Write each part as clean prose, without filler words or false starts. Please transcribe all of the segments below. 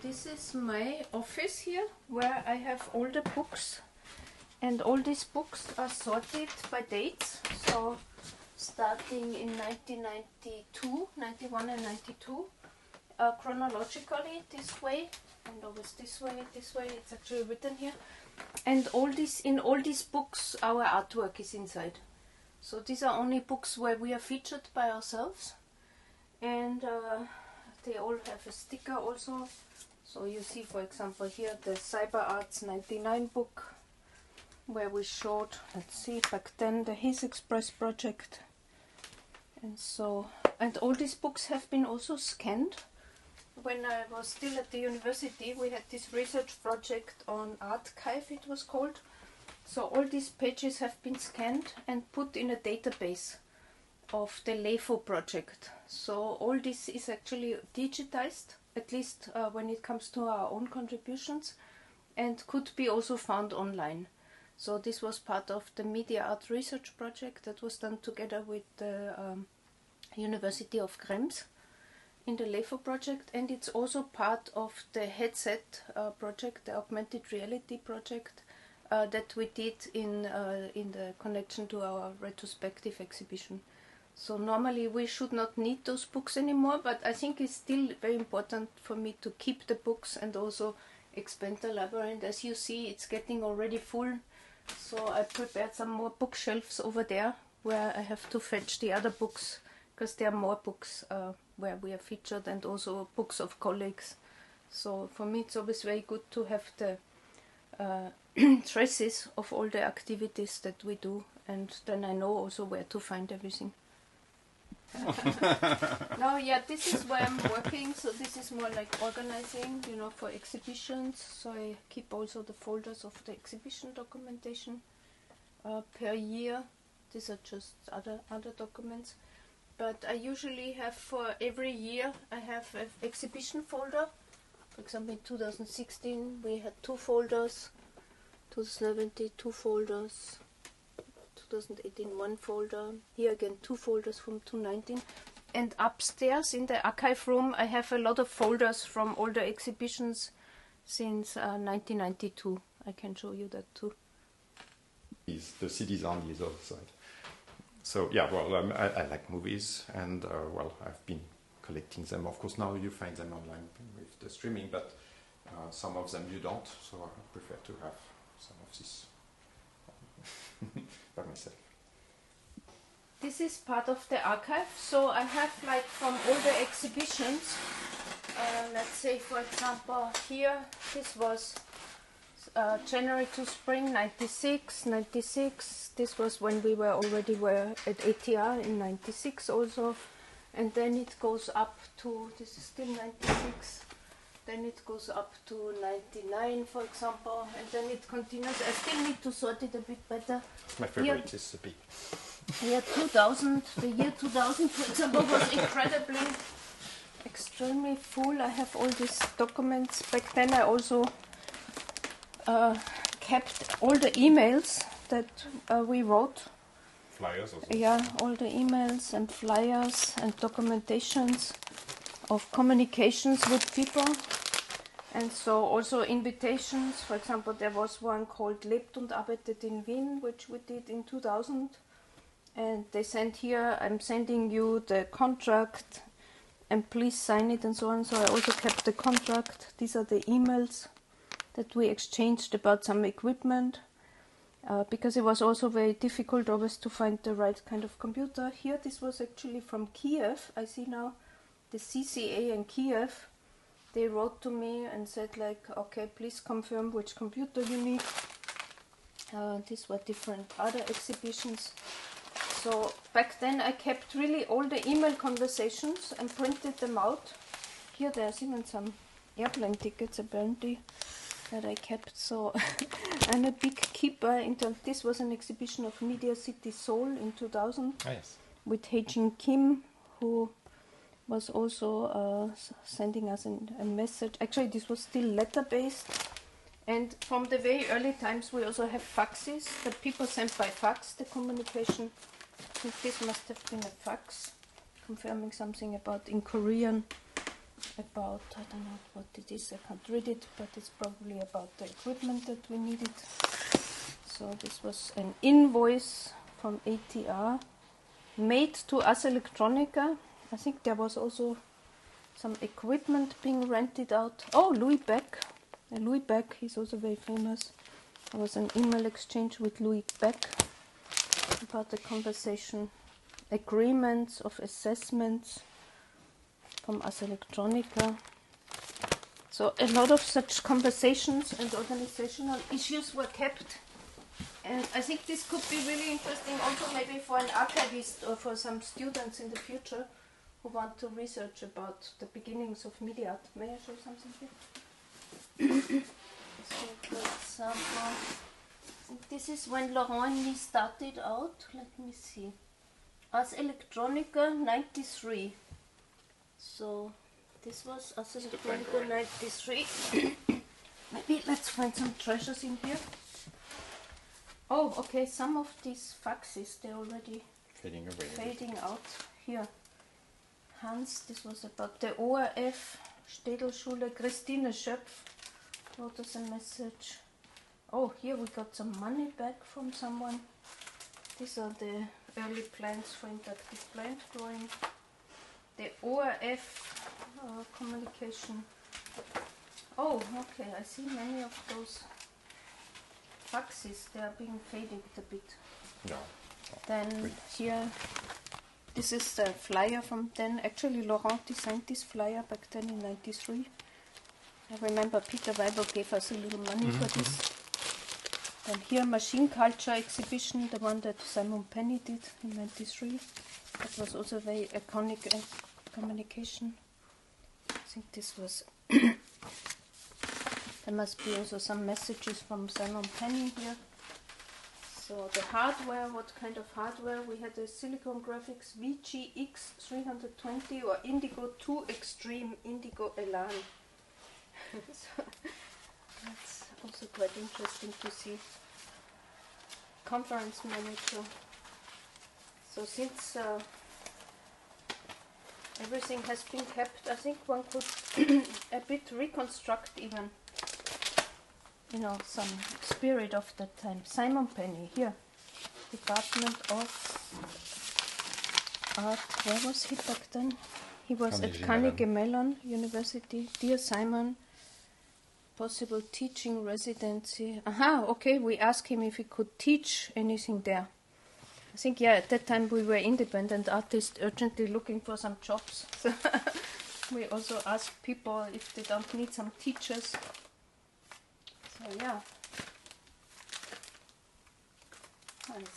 This is my office here, where I have all the books, and all these books are sorted by dates. So starting in 1992, 91 and 92, chronologically this way, and always this way, it's actually written here. And in all these books our artwork is inside. So these are only books where we are featured by ourselves, and they all have a sticker also. So you see, for example, here the Cyber Arts 99 book, where we showed, let's see, back then the His Express project. And all these books have been also scanned. When I was still at the university, we had this research project on Archive, it was called. So all these pages have been scanned and put in a database of the LEFO project. So all this is actually digitized, at least when it comes to our own contributions, and could be also found online. So this was part of the Media Art Research project that was done together with the University of Krems in the LEFO project, and it's also part of the headset project, the augmented reality project that we did in the connection to our retrospective exhibition. So normally we should not need those books anymore, but I think it's still very important for me to keep the books and also expand the library. And as you see, it's getting already full. So I prepared some more bookshelves over there where I have to fetch the other books, because there are more books where we are featured, and also books of colleagues. So for me it's always very good to have the traces of all the activities that we do, and then I know also where to find everything. No, yeah, this is where I'm working, so this is more like organizing, you know, for exhibitions. So I keep also the folders of the exhibition documentation per year. These are just other documents. But I usually have, for every year, I have an exhibition folder. For example, in 2016 we had 2 folders, 2017 2 folders, 2018 1 folder, here again 2 folders from 2019. And upstairs in the archive room I have a lot of folders from all the exhibitions since 1992. I can show you that too. The CDs on the other side. So yeah, well, I like movies, and well, I've been collecting them. Of course, now you find them online with the streaming, but some of them you don't, so I prefer to have some of this by myself. This is part of the archive, so I have, like, from all the exhibitions, let's say, for example, here, this was January to spring 96, this was when we were already at ATR in 96 also, and then it goes up to, this is still 96, then it goes up to 99, for example, and then it continues. I still need to sort it a bit better. My favorite is the big. Yeah, 2000, the year 2000, for example, was extremely full. I have all these documents. Back then I also kept all the emails that we wrote. Flyers also? Yeah, all the emails and flyers and documentations of communications with people. And so also invitations. For example, there was one called Lebt und arbeitet in Wien, which we did in 2000. And they sent here, I'm sending you the contract and please sign it and so on. So I also kept the contract. These are the emails that we exchanged about some equipment, because it was also very difficult always to find the right kind of computer. Here, this was actually from Kiev. I see now the CCA in Kiev. They wrote to me and said, like, okay, please confirm which computer you need. These were different other exhibitions. So back then I kept really all the email conversations and printed them out. Here there's even some airplane tickets apparently that I kept. So I'm a big keeper. This was an exhibition of Media City Seoul in 2000. Oh, yes. With Hae-Jin Kim, who was also sending us a message. Actually, this was still letter-based. And from the very early times, we also have faxes that people sent by fax, the communication. I think this must have been a fax, confirming something about in Korean. about, I don't know what it is, I can't read it, but it's probably about the equipment that we needed. So this was an invoice from ATR made to Ars Electronica. I think there was also some equipment being rented out. Oh, Louis Beck. Louis Beck, he's also very famous. There was an email exchange with Louis Beck about the conversation. Agreements of assessments from Ars Electronica. So a lot of such conversations and organizational issues were kept. And I think this could be really interesting also maybe for an archivist or for some students in the future who want to research about the beginnings of media art. May I show something here? So for example, this is when Laurent and me started out. Let me see. Ars Electronica 93. So this was Ars Electronica 93. Maybe let's find some treasures in here. Oh, okay, some of these faxes, they're already fading out. Here. Hans, this was about the ORF, Städelschule, Christine Schöpf wrote us a message. Oh, here we got some money back from someone. These are the early plans for interactive plant drawing. The ORF communication. Oh, okay, I see many of those faxes, they are being faded a bit. Yeah. Then here, this is the flyer from then. Actually, Laurent designed this flyer back then in 93. I remember Peter Weibel gave us a little money for this. Then here, Machine Culture exhibition, the one that Simon Penny did in 93. That was also very iconic communication. I think this was... There must be also some messages from Simon Penny here. So the hardware, what kind of hardware? We had a Silicon Graphics VGX 320 or Indigo 2 Extreme Indigo Elan. So that's also quite interesting to see. Conference manager. So since everything has been kept, I think one could a bit reconstruct even, you know, some spirit of that time. Simon Penny, here, Department of Art. Where was he back then? He was at Carnegie Mellon University. Dear Simon, possible teaching residency. Aha, okay, we asked him if he could teach anything there. I think, yeah, at that time we were independent artists urgently looking for some jobs. So we also asked people if they don't need some teachers. So yeah,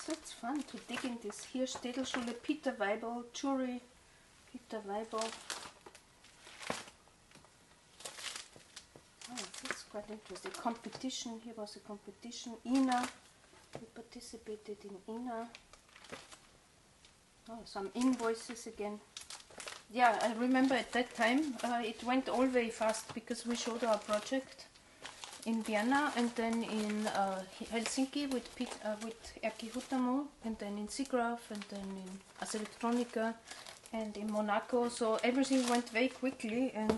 it's fun to dig in this. Here, Städelschule, Peter Weibel, jury, Peter Weibel. Oh, that's quite interesting. Competition, here was a competition. INA, we participated in INA. Oh, some invoices again. Yeah, I remember at that time it went all very fast because we showed our project in Vienna and then in Helsinki with Erkki Hutamo and then in SIGGRAPH and then in Ars Electronica and in Monaco. So everything went very quickly and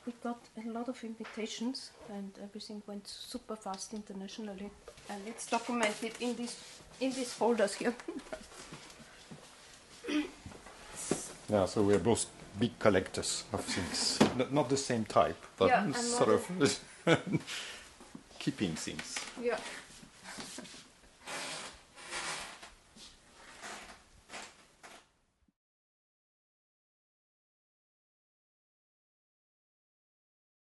we got a lot of invitations and everything went super fast internationally. And it's documented in these folders here. Yeah, so we're both big collectors of things. Not the same type, but yeah, sort of keeping things. Yeah.